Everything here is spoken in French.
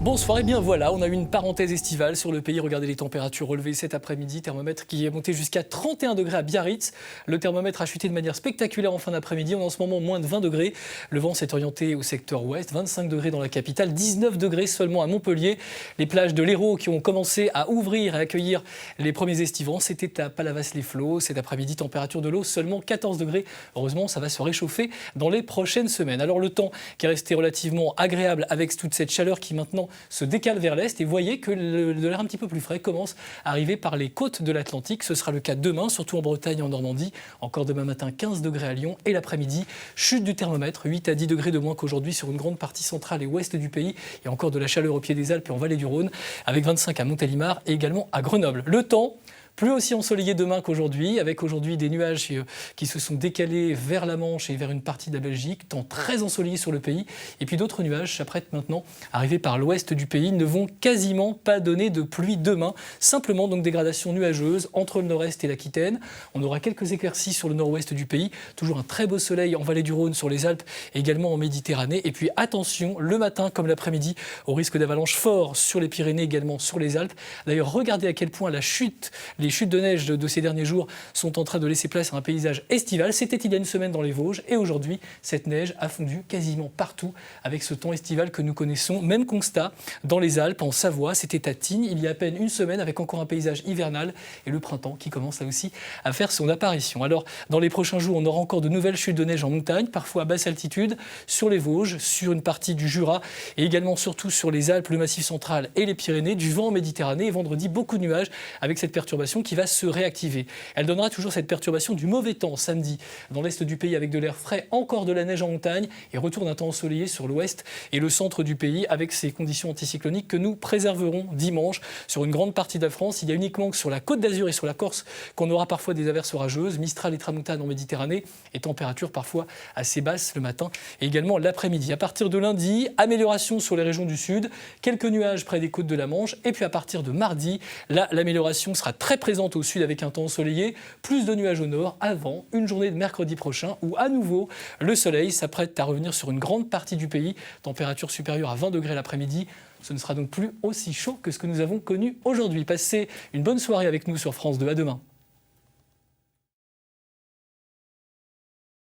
Bonsoir, et bien voilà, on a eu une parenthèse estivale sur le pays. Regardez les températures relevées cet après-midi, thermomètre qui est monté jusqu'à 31 degrés à Biarritz. Le thermomètre a chuté de manière spectaculaire en fin d'après-midi. On est en ce moment moins de 20 degrés. Le vent s'est orienté au secteur ouest, 25 degrés dans la capitale, 19 degrés seulement à Montpellier. Les plages de l'Hérault qui ont commencé à ouvrir et à accueillir les premiers estivants, c'était à Palavas-les-Flots. Cet après-midi, température de l'eau seulement 14 degrés. Heureusement, ça va se réchauffer dans les prochaines semaines. Alors le temps qui est resté relativement agréable avec toute cette chaleur qui maintenant se décale vers l'est, et voyez que de l'air un petit peu plus frais commence à arriver par les côtes de l'Atlantique. Ce sera le cas demain, surtout en Bretagne et en Normandie. Encore demain matin, 15 degrés à Lyon, et l'après-midi, chute du thermomètre, 8 à 10 degrés de moins qu'aujourd'hui sur une grande partie centrale et ouest du pays. Il y a encore de la chaleur au pied des Alpes et en vallée du Rhône, avec 25 à Montélimar et également à Grenoble. Le temps plus aussi ensoleillé demain qu'aujourd'hui, avec aujourd'hui des nuages qui se sont décalés vers la Manche et vers une partie de la Belgique, temps très ensoleillé sur le pays. Et puis d'autres nuages s'apprêtent maintenant à arriver par l'ouest du pays, ne vont quasiment pas donner de pluie demain. Simplement donc dégradation nuageuse entre le nord-est et l'Aquitaine. On aura quelques éclaircies sur le nord-ouest du pays, toujours un très beau soleil en vallée du Rhône, sur les Alpes et également en Méditerranée. Et puis attention, le matin comme l'après-midi, au risque d'avalanche fort sur les Pyrénées, également sur les Alpes. D'ailleurs, regardez à quel point les chutes de neige de ces derniers jours sont en train de laisser place à un paysage estival. C'était il y a une semaine dans les Vosges, et aujourd'hui, cette neige a fondu quasiment partout avec ce temps estival que nous connaissons. Même constat dans les Alpes, en Savoie, c'était à Tignes il y a à peine une semaine, avec encore un paysage hivernal et le printemps qui commence là aussi à faire son apparition. Alors, dans les prochains jours, on aura encore de nouvelles chutes de neige en montagne, parfois à basse altitude, sur les Vosges, sur une partie du Jura et également surtout sur les Alpes, le Massif central et les Pyrénées, du vent en Méditerranée. Et vendredi, beaucoup de nuages avec cette perturbation qui va se réactiver. Elle donnera toujours cette perturbation du mauvais temps samedi dans l'est du pays avec de l'air frais, encore de la neige en montagne et retour d'un temps ensoleillé sur l'ouest et le centre du pays avec ces conditions anticycloniques que nous préserverons dimanche sur une grande partie de la France. Il y a uniquement que sur la Côte d'Azur et sur la Corse qu'on aura parfois des averses orageuses, Mistral et Tramontane en Méditerranée et températures parfois assez basses le matin et également l'après-midi. À partir de lundi, amélioration sur les régions du sud, quelques nuages près des côtes de la Manche et puis à partir de mardi, là l'amélioration sera très présente au sud avec un temps ensoleillé, plus de nuages au nord avant une journée de mercredi prochain où à nouveau le soleil s'apprête à revenir sur une grande partie du pays, température supérieure à 20 degrés l'après-midi. Ce ne sera donc plus aussi chaud que ce que nous avons connu aujourd'hui. Passez une bonne soirée avec nous sur France 2, à demain.